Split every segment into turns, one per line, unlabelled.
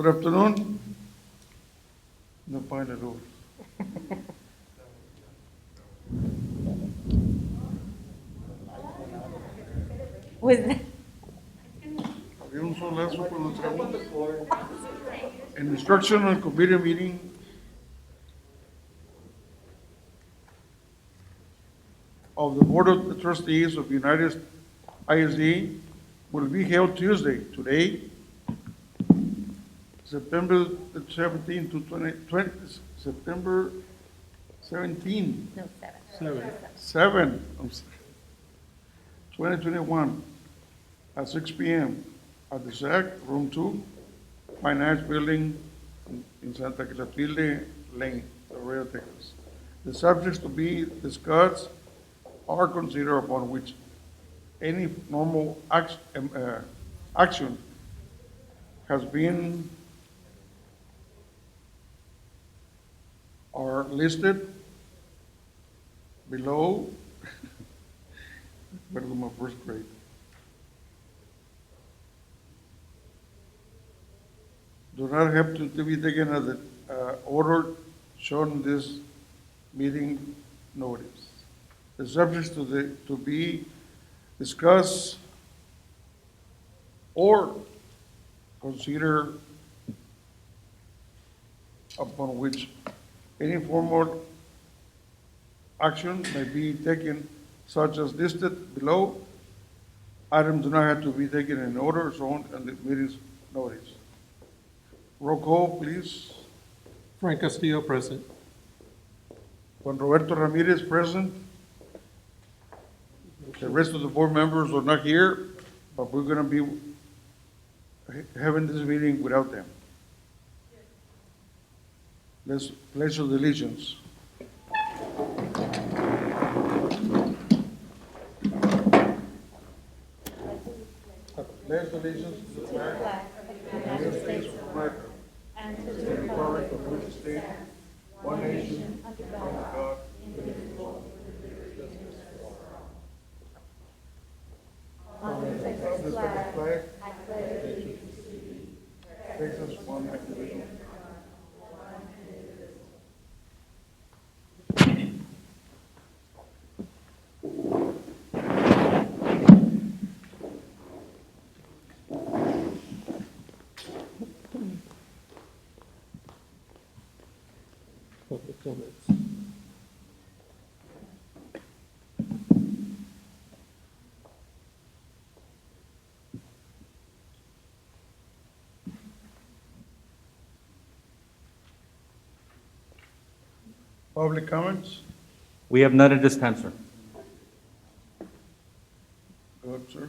Good afternoon. No point at all.
Was that?
Había un solazo cuando entramos. En Instructional Committee meeting of the Board of Trustees of United ISD will be held Tuesday, today, September 17 to 20, September 17,
No, seven.
7, 2021, at 6 p.m. at the SAC, Room 2, Finance Building in Santa Clotilde Lane, Laredo, Texas. The subjects to be discussed are considered upon which any normal action has been are listed below. Better than my first grade. Do not have to be taken as the order shown in this meeting notice. The subjects to be discussed or consider upon which any formal action may be taken, such as listed below. Items do not have to be taken in order shown in the meeting's notice. Roll call, please.
Frank Castillo, present.
Juan Roberto Ramirez, present. The rest of the board members are not here, but we're gonna be having this meeting without them. Let's pledge of allegiance. Pledge allegiance to the flag of the United States of America and to the republic for which it stands, one nation, under God, indivisible, with liberty and justice for all. On the Texas flag, I pledge allegiance to thee, Texas, one nation.
Public comments.
Public comments?
We have none at this time, sir.
Go ahead, sir.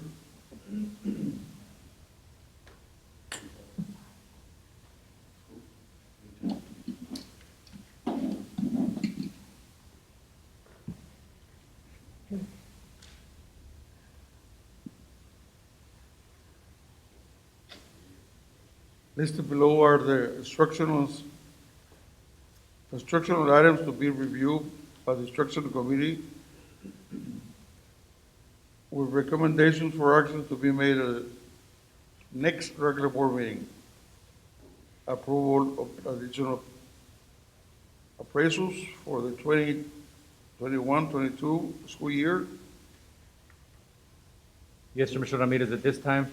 Listed below are the instructional items to be reviewed by the instructional committee with recommendations for action to be made at next regular board meeting. Approval of additional appraisals for the 2021-22 school year.
Yes, sir, Mr. Ramirez, at this time,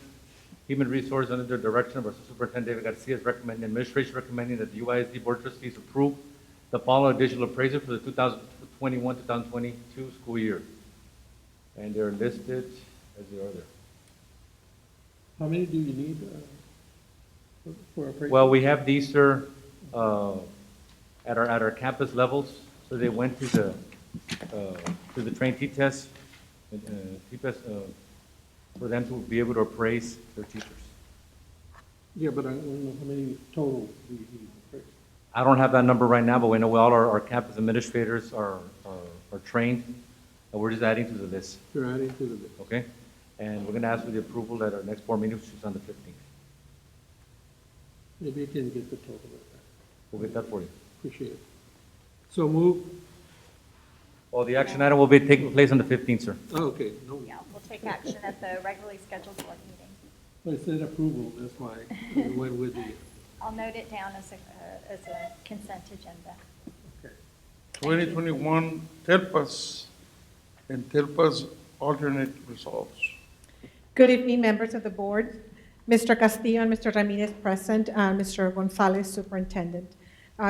Human Resources, under the direction of our Superintendent David Garcia, is recommending, administration recommending that the UISD Board of Trustees approve the following additional appraisal for the 2021-2022 school year. And they're listed as they are there.
How many do you need for appraisal?
Well, we have these, sir, at our campus levels, so they went to the train T-test, for them to be able to appraise their teachers.
Yeah, but I don't know how many total do you need appraisal?
I don't have that number right now, but we know all our campus administrators are trained, and we're just adding to the list,
You're adding to the list.
okay? And we're gonna ask for the approval at our next board meeting, which is on the 15th.
Maybe you can get the total of that.
We'll get that for you.
Appreciate it. So move.
Well, the action item will be taking place on the 15th, sir.
Oh, okay, no,
Yeah, we'll take action at the regularly scheduled board meeting.
I said approval, that's why I went with the
I'll note it down as a consent agenda.
2021 TELPAS and TELPAS alternate results.
Good evening, members of the board. Mr. Castillo and Mr. Ramirez present, and Mr. Gonzalez, superintendent.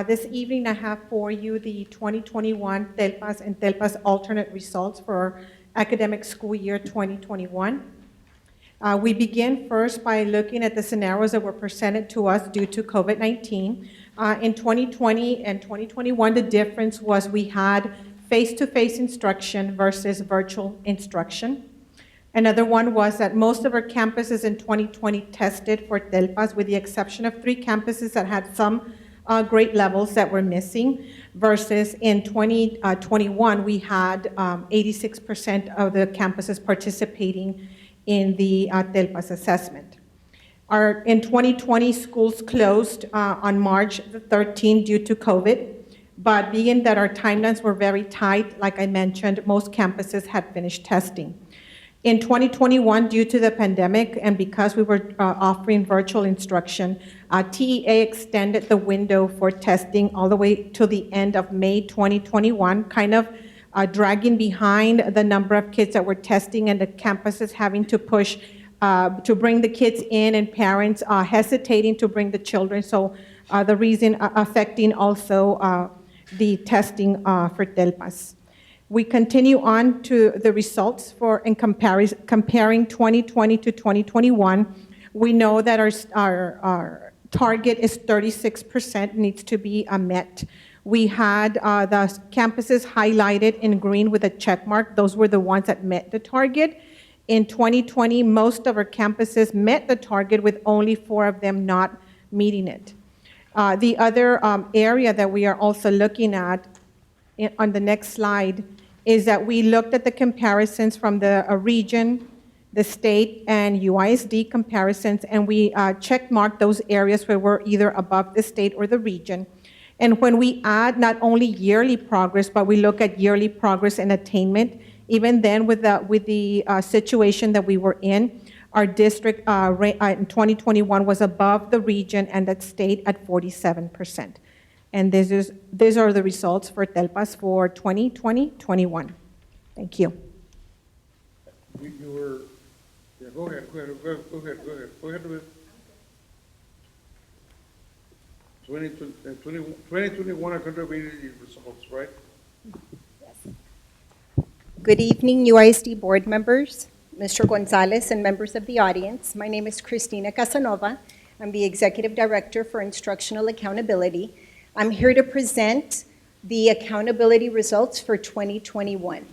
This evening, I have for you the 2021 TELPAS and TELPAS alternate results for academic school year 2021. We begin first by looking at the scenarios that were presented to us due to COVID-19. In 2020 and 2021, the difference was we had face-to-face instruction versus virtual instruction. Another one was that most of our campuses in 2020 tested for TELPAS, with the exception of 3 campuses that had some grade levels that were missing, versus in 2021, we had 86% of the campuses participating in the TELPAS assessment. In 2020, schools closed on March the 13th due to COVID, but being that our timelines were very tight, like I mentioned, most campuses had finished testing. In 2021, due to the pandemic and because we were offering virtual instruction, TEA extended the window for testing all the way to the end of May 2021, kind of dragging behind the number of kids that were testing and the campuses having to push to bring the kids in and parents hesitating to bring the children. So the reason affecting also the testing for TELPAS. We continue on to the results in comparing 2020 to 2021. We know that our target is 36%, needs to be met. We had the campuses highlighted in green with a check mark. Those were the ones that met the target. In 2020, most of our campuses met the target, with only 4 of them not meeting it. The other area that we are also looking at on the next slide is that we looked at the comparisons from the region, the state, and UISD comparisons, and we check marked those areas where we're either above the state or the region. And when we add not only yearly progress, but we look at yearly progress and attainment, even then with the situation that we were in, our district in 2021 was above the region and the state at 47%. And these are the results for TELPAS for 2020-21. Thank you.
You were, yeah, go ahead. 2021 accountability results, right?
Good evening, UISD board members, Mr. Gonzalez, and members of the audience. My name is Cristina Casanova. I'm the Executive Director for Instructional Accountability. I'm here to present the accountability results for 2021.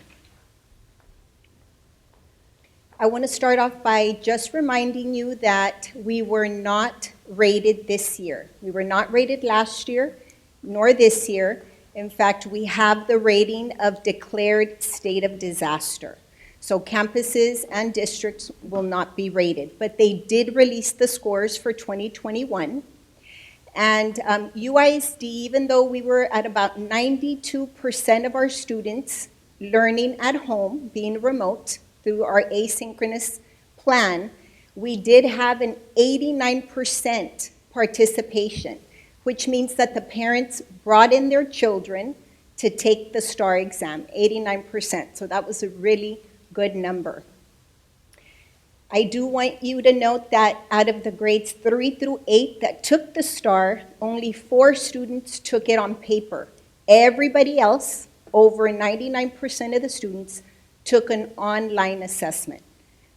I want to start off by just reminding you that we were not rated this year. We were not rated last year, nor this year. In fact, we have the rating of declared state of disaster. So campuses and districts will not be rated, but they did release the scores for 2021. And UISD, even though we were at about 92% of our students learning at home, being remote through our asynchronous plan, we did have an 89% participation, which means that the parents brought in their children to take the STAR exam, 89%. So that was a really good number. I do want you to note that out of the grades 3 through 8 that took the STAR, only 4 students took it on paper. Everybody else, over 99% of the students, took an online assessment.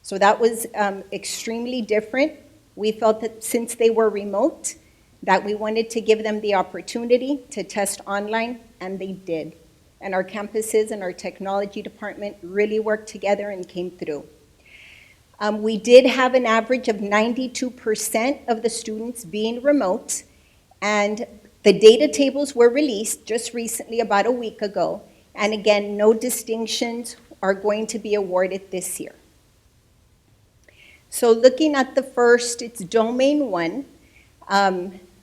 So that was extremely different. We felt that since they were remote, that we wanted to give them the opportunity to test online, and they did. And our campuses and our technology department really worked together and came through. We did have an average of 92% of the students being remote, and the data tables were released just recently, about a week ago, and again, no distinctions are going to be awarded this year. So looking at the first, it's Domain 1,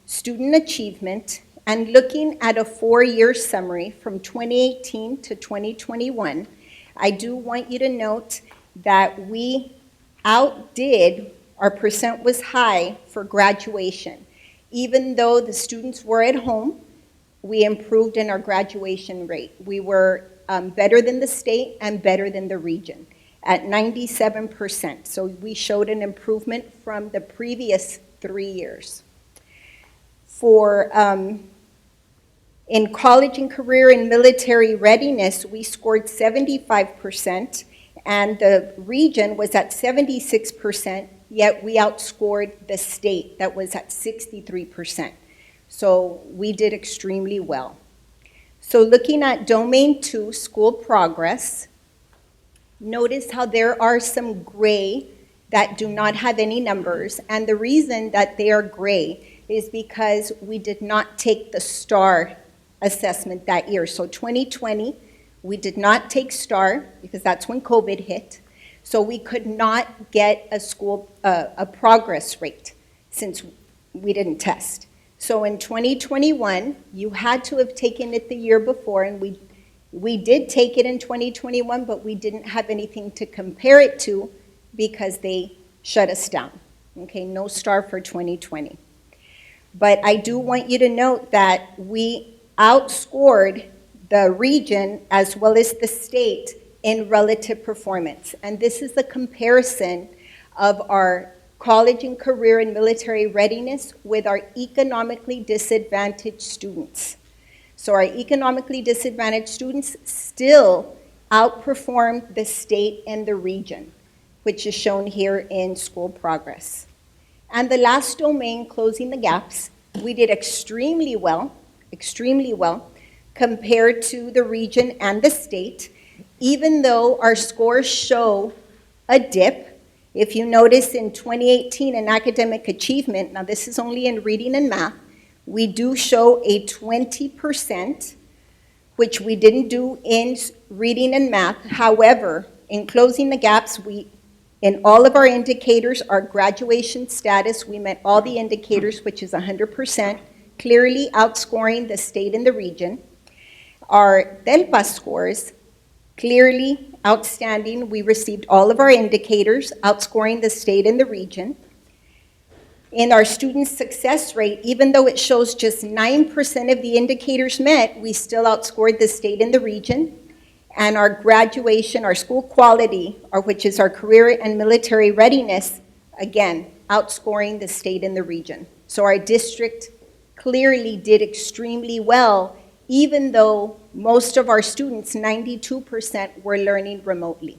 student achievement, and looking at a 4-year summary from 2018 to 2021, I do want you to note that we outdid, our percent was high for graduation. Even though the students were at home, we improved in our graduation rate. We were better than the state and better than the region at 97%. So we showed an improvement from the previous 3 years. For in college and career and military readiness, we scored 75%, and the region was at 76%, yet we outscored the state that was at 63%. So we did extremely well. So looking at Domain 2, school progress, notice how there are some gray that do not have any numbers, and the reason that they are gray is because we did not take the STAR assessment that year. So 2020, we did not take STAR because that's when COVID hit. So we could not get a progress rate since we didn't test. So in 2021, you had to have taken it the year before, and we did take it in 2021, but we didn't have anything to compare it to because they shut us down. Okay, no STAR for 2020. But I do want you to note that we outscored the region as well as the state in relative performance. And this is the comparison of our college and career and military readiness with our economically disadvantaged students. So our economically disadvantaged students still outperformed the state and the region, which is shown here in school progress. And the last domain, closing the gaps, we did extremely well compared to the region and the state, even though our scores show a dip. If you notice in 2018 in academic achievement, now this is only in reading and math, we do show a 20%, which we didn't do in reading and math. However, in closing the gaps, in all of our indicators, our graduation status, we met all the indicators, which is 100%, clearly outscoring the state and the region. Our TELPA scores, clearly outstanding. We received all of our indicators, outscoring the state and the region. In our student success rate, even though it shows just 9% of the indicators met, we still outscored the state and the region. And our graduation, our school quality, which is our career and military readiness, again, outscoring the state and the region. So our district clearly did extremely well, even though most of our students, 92%, were learning remotely.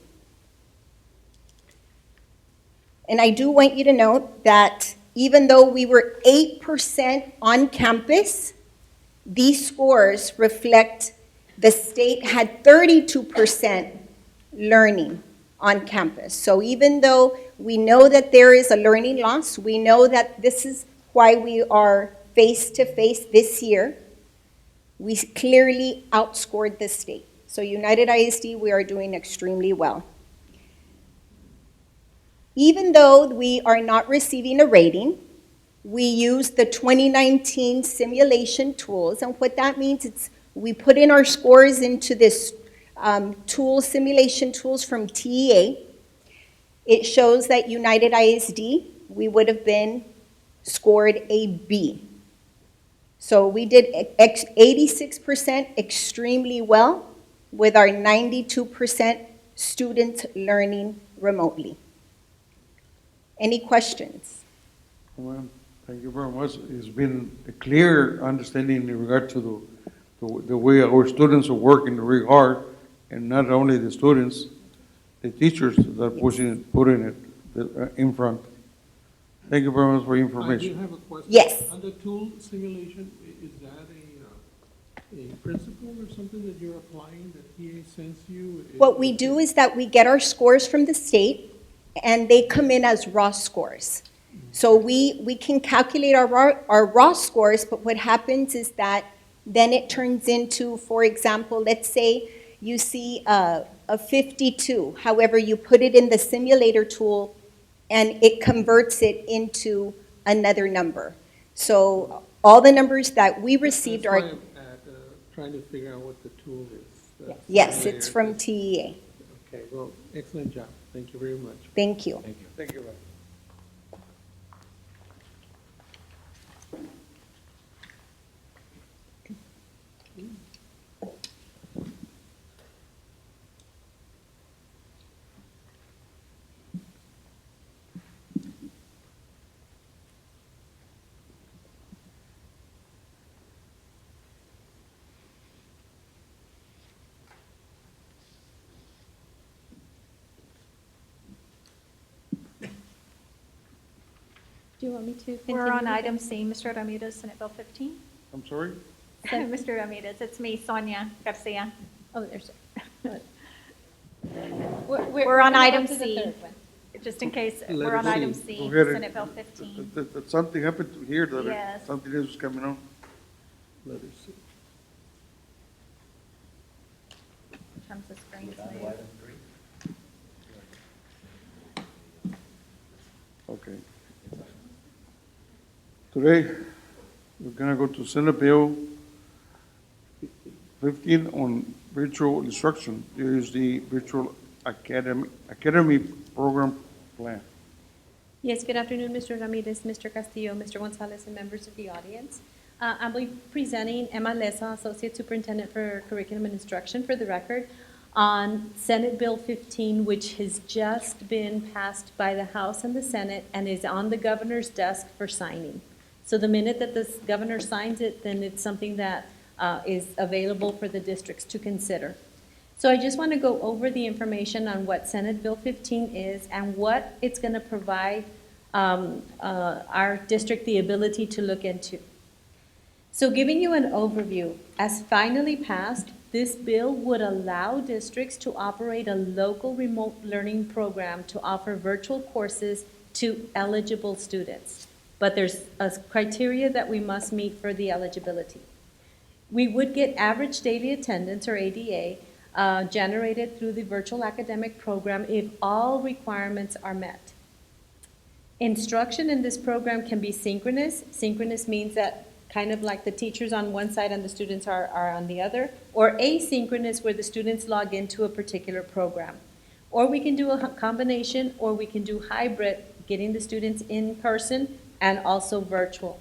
And I do want you to note that even though we were 8% on campus, these scores reflect the state had 32% learning on campus. So even though we know that there is a learning loss, we know that this is why we are face-to-face this year, we clearly outscored the state. So United ISD, we are doing extremely well. Even though we are not receiving a rating, we use the 2019 simulation tools, and what that means is we put in our scores into this simulation tools from TEA. It shows that United ISD, we would have been scored a B. So we did 86% extremely well with our 92% students learning remotely. Any questions?
Well, thank you very much. It's been a clear understanding in regard to the way our students are working very hard, and not only the students, the teachers that are putting it in front. Thank you very much for your
I do
information.
have a question.
Yes.
On the tool simulation, is that a principle or something that you're applying that TA sends you?
What we do is that we get our scores from the state, and they come in as raw scores. So we can calculate our raw scores, but what happens is that then it turns into, for example, let's say you see a 52. However, you put it in the simulator tool, and it converts it into another number. So all the numbers that we received
That's
are...
why I'm trying to figure out what the tool is.
Yes, it's from TEA.
Okay, well, excellent job. Thank you very much.
Thank you.
Thank you.
Thank you.
Do you want me to continue? We're on item C, Mr. Ramirez, Senate Bill 15.
I'm sorry?
Mr. Ramirez, it's me, Sonia Garcia.
Oh, there's.
We're on
gonna go
item
to the
C.
third one.
Just in case,
Letter
we're on
C.
item
Go
C,
ahead.
Senate Bill 15.
Something happened here that
Yes.
something else was coming on.
Letter C.
Sometimes the screen's moving.
Okay. Today, we're gonna go to Senate Bill 15 on virtual instruction. There is the virtual academy program plan.
Yes, good afternoon, Mr. Ramirez, Mr. Castillo, Mr. Gonzalez, and members of the audience. I'll be presenting Emma Leza, Associate Superintendent for Curriculum and Instruction, for the record, on Senate Bill 15, which has just been passed by the House and the Senate and is on the governor's desk for signing. So the minute that the governor signs it, then it's something that is available for the districts to consider. So I just want to go over the information on what Senate Bill 15 is and what it's going to provide our district the ability to look into. So giving you an overview, as finally passed, this bill would allow districts to operate a local remote learning program to offer virtual courses to eligible students. But there's a criteria that we must meet for the eligibility. We would get average daily attendance, or ADA, generated through the virtual academic program if all requirements are met. Instruction in this program can be synchronous. Synchronous means that kind of like the teachers on one side and the students are on the other, or asynchronous where the students log into a particular program. Or we can do a combination, or we can do hybrid, getting the students in person and also virtual.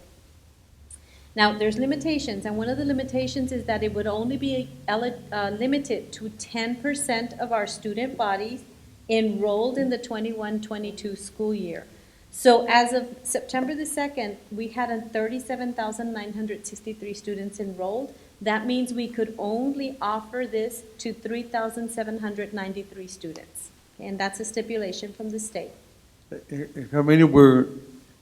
Now, there's limitations, and one of the limitations is that it would only be limited to 10% of our student bodies enrolled in the 21-22 school year. So as of September the 2nd, we had 37,963 students enrolled. That means we could only offer this to 3,793 students. And that's a stipulation from the state.
How many were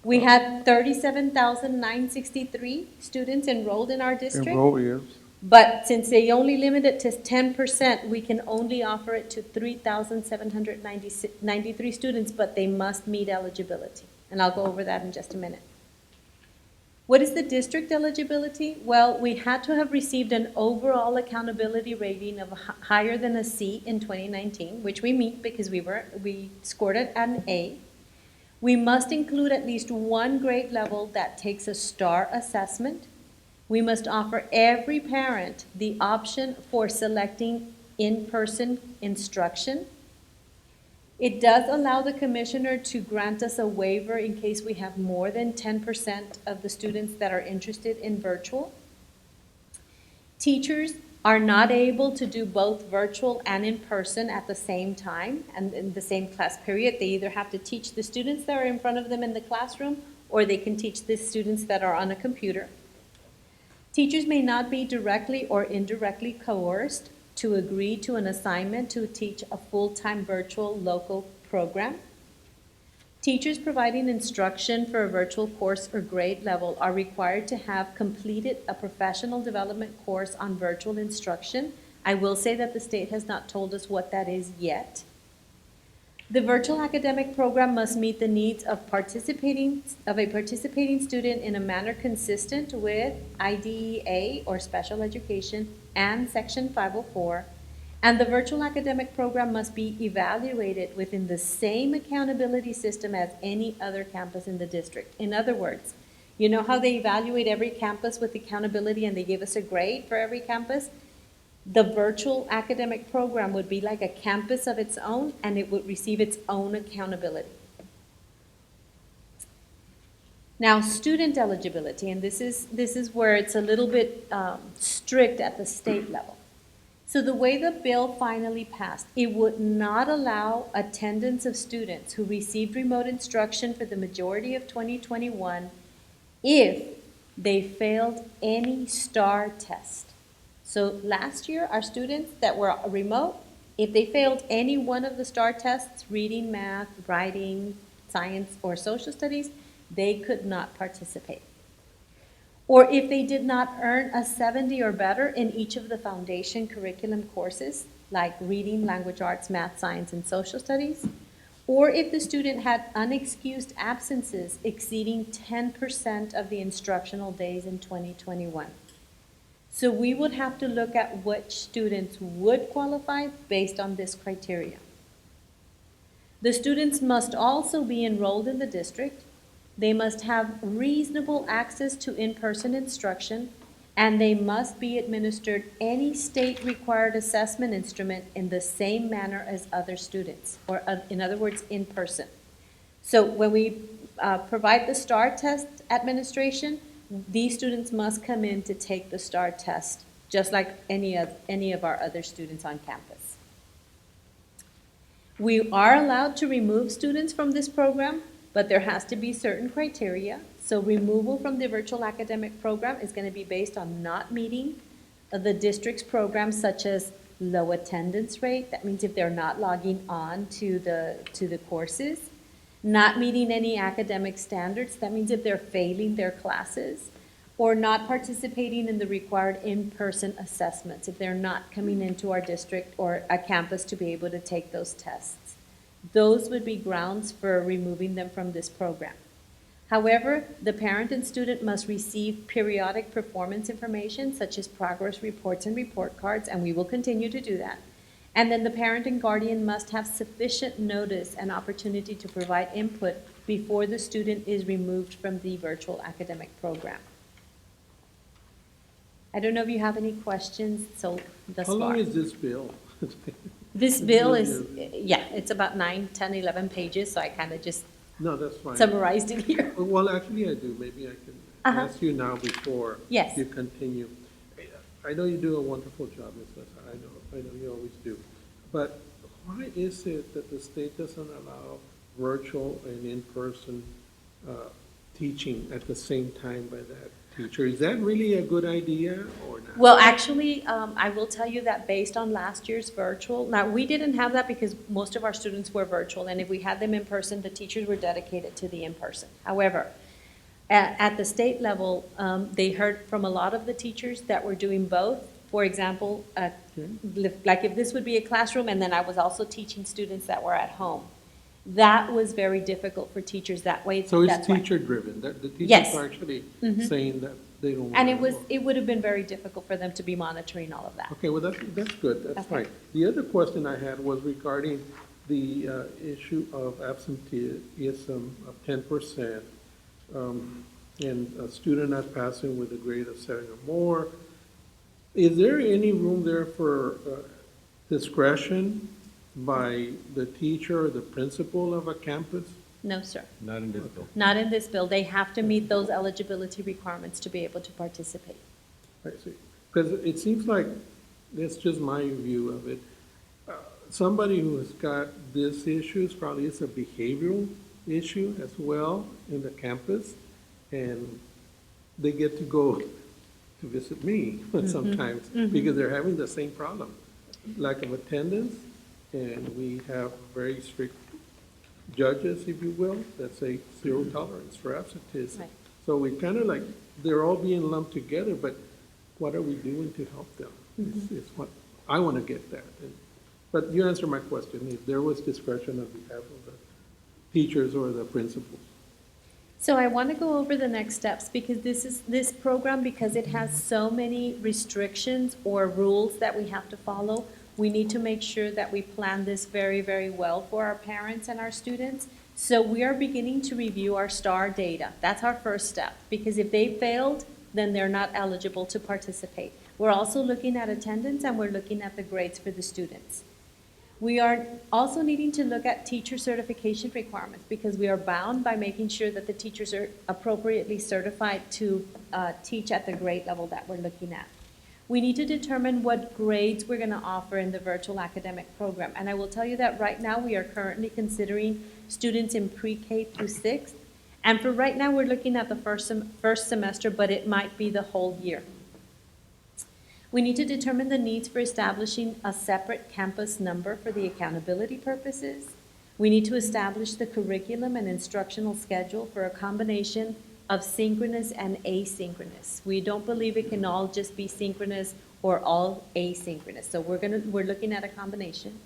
We had 37,963 students enrolled in our district.
enrolled? Yes.
But since they only limit it to 10%, we can only offer it to 3,793 students, but they must meet eligibility. And I'll go over that in just a minute. What is the district eligibility? Well, we had to have received an overall accountability rating of higher than a C in 2019, which we meet because we scored it at an A. We must include at least one grade level that takes a STAR assessment. We must offer every parent the option for selecting in-person instruction. It does allow the commissioner to grant us a waiver in case we have more than 10% of the students that are interested in virtual. Teachers are not able to do both virtual and in-person at the same time and in the same class period. They either have to teach the students that are in front of them in the classroom, or they can teach the students that are on a computer. Teachers may not be directly or indirectly coerced to agree to an assignment to teach a full-time virtual local program. Teachers providing instruction for a virtual course or grade level are required to have completed a professional development course on virtual instruction. I will say that the state has not told us what that is yet. The virtual academic program must meet the needs of a participating student in a manner consistent with IDEA, or special education, and Section 504. And the virtual academic program must be evaluated within the same accountability system as any other campus in the district. In other words, you know how they evaluate every campus with accountability and they give us a grade for every campus? The virtual academic program would be like a campus of its own, and it would receive its own accountability. Now, student eligibility, and this is where it's a little bit strict at the state level. So the way the bill finally passed, it would not allow attendance of students who received remote instruction for the majority of 2021 if they failed any STAR test. So last year, our students that were remote, if they failed any one of the STAR tests, reading, math, writing, science, or social studies, they could not participate. Or if they did not earn a 70 or better in each of the foundation curriculum courses, like reading, language arts, math, science, and social studies, or if the student had unexcused absences exceeding 10% of the instructional days in 2021. So we would have to look at which students would qualify based on this criteria. The students must also be enrolled in the district. They must have reasonable access to in-person instruction, and they must be administered any state-required assessment instrument in the same manner as other students, or in other words, in person. So when we provide the STAR test administration, these students must come in to take the STAR test, just like any of our other students on campus. We are allowed to remove students from this program, but there has to be certain criteria. So removal from the virtual academic program is going to be based on not meeting the district's programs such as low attendance rate. That means if they're not logging on to the courses, not meeting any academic standards. That means if they're failing their classes, or not participating in the required in-person assessments, if they're not coming into our district or a campus to be able to take those tests. Those would be grounds for removing them from this program. However, the parent and student must receive periodic performance information such as progress reports and report cards, and we will continue to do that. And then the parent and guardian must have sufficient notice and opportunity to provide input before the student is removed from the virtual academic program. I don't know if you have any questions thus far.
How long is this bill?
This bill is, yeah, it's about 9, 10, 11 pages, so I kind of just
No, that's fine.
summarized it here.
Well, actually, I do. Maybe I can ask you now before
Yes.
you continue. I know you do a wonderful job, Ms. Lessa. I know you always do. But why is it that the state doesn't allow virtual and in-person teaching at the same time by that teacher? Is that really a good idea or not?
Well, actually, I will tell you that based on last year's virtual, now, we didn't have that because most of our students were virtual, and if we had them in person, the teachers were dedicated to the in-person. However, at the state level, they heard from a lot of the teachers that were doing both. For example, like if this would be a classroom, and then I was also teaching students that were at home. That was very difficult for teachers that way.
So it's
That's why.
teacher-driven, that the teachers
Yes.
are actually saying that they don't want
And
to.
it would have been very difficult for them to be monitoring all of that.
Okay, well, that's good, that's
Okay.
fine. The other question I had was regarding the issue of absenteeism of 10%, and a student not passing with a grade of 7 or more. Is there any room there for discretion by the teacher or the principal of a campus?
No, sir.
Not in this bill.
Not in this bill. They have to meet those eligibility requirements to be able to participate.
I see. Because it seems like, that's just my view of it, somebody who has got this issue probably is a behavioral issue as well in the campus, and they get to go to visit me sometimes because they're having the same problem, lack of attendance, and we have very strict judges, if you will, that say zero tolerance for absenteeism.
Right.
So we kind of like, they're all being lumped together, but what are we doing to help them? It's what, I want to get that. But you answer my question, if there was discretion on behalf of the teachers or the principals.
So I want to go over the next steps because this program, because it has so many restrictions or rules that we have to follow, we need to make sure that we plan this very, very well for our parents and our students. So we are beginning to review our STAR data. That's our first step, because if they failed, then they're not eligible to participate. We're also looking at attendance, and we're looking at the grades for the students. We are also needing to look at teacher certification requirements, because we are bound by making sure that the teachers are appropriately certified to teach at the grade level that we're looking at. We need to determine what grades we're going to offer in the virtual academic program. And I will tell you that right now we are currently considering students in pre-K through 6th. And for right now, we're looking at the first semester, but it might be the whole year. We need to determine the needs for establishing a separate campus number for the accountability purposes. We need to establish the curriculum and instructional schedule for a combination of synchronous and asynchronous. We don't believe it can all just be synchronous or all asynchronous. So we're looking at a combination.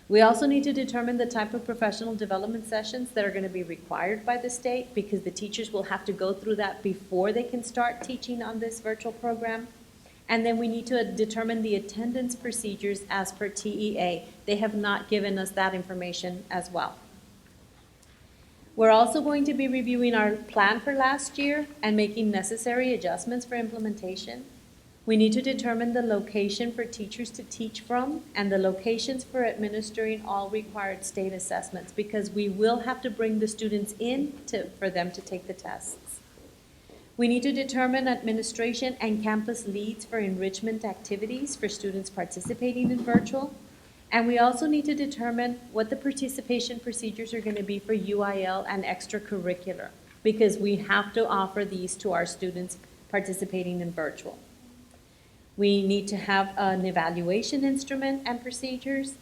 We also need to determine the type of professional development sessions that are going to be required by the state, because the teachers will have to go through that before they can start teaching on this virtual program. And then we need to determine the attendance procedures as per TEA. They have not given us that information as well. We're also going to be reviewing our plan for last year and making necessary adjustments for implementation. We need to determine the location for teachers to teach from and the locations for administering all required state assessments, because we will have to bring the students in for them to take the tests. We need to determine administration and campus leads for enrichment activities for students participating in virtual. And we also need to determine what the participation procedures are going to be for UIL and extracurricular, because we have to offer these to our students participating in virtual. We need to have an evaluation instrument and procedures,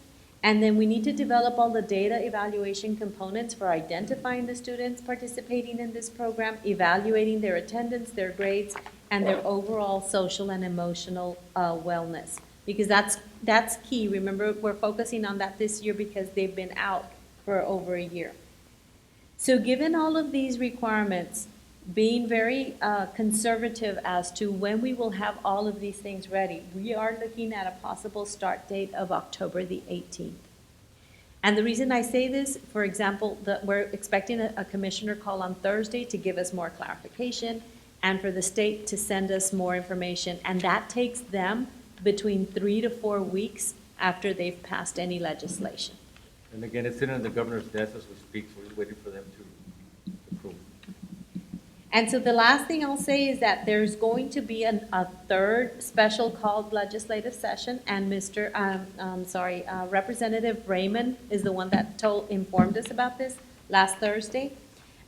and then we need to develop all the data evaluation components for identifying the students participating in this program, evaluating their attendance, their grades, and their overall social and emotional wellness. Because that's key. Remember, we're focusing on that this year because they've been out for over a year. So given all of these requirements, being very conservative as to when we will have all of these things ready, we are looking at a possible start date of October the 18th. And the reason I say this, for example, that we're expecting a commissioner call on Thursday to give us more clarification and for the state to send us more information. And that takes them between 3 to 4 weeks after they've passed any legislation.
And again, it's sitting on the governor's desk as we speak, so we're just waiting for them to approve.
And so the last thing I'll say is that there's going to be a third special called legislative session, and Representative Raymond is the one that informed us about this last Thursday.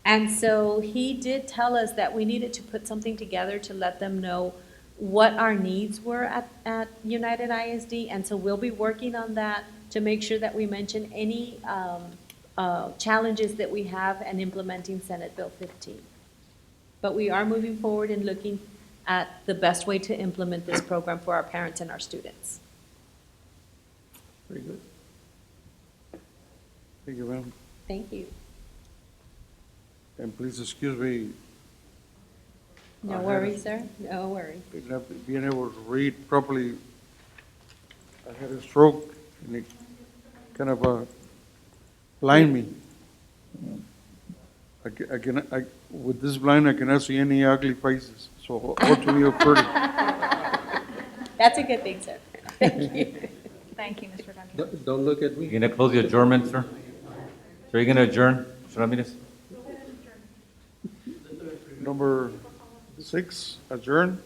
And so he did tell us that we needed to put something together to let them know what our needs were at United ISD, and so we'll be working on that to make sure that we mention any challenges that we have in implementing Senate Bill 15. But we are moving forward and looking at the best way to implement this program for our parents and our students.
Very good.
Thank you, ma'am.
Thank you.
And please excuse me,
No worries, sir. No worries.
being able to read properly. I had a stroke and it kind of blind me. With this blind, I cannot see any ugly faces, so hopefully you're pretty.
That's a good thing, sir. Thank you.
Thank you, Mr. Ramirez.
Don't look at me.
You're going to close the adjournment, sir? So you're going to adjourn, Mr. Ramirez?
Number 6, adjourn.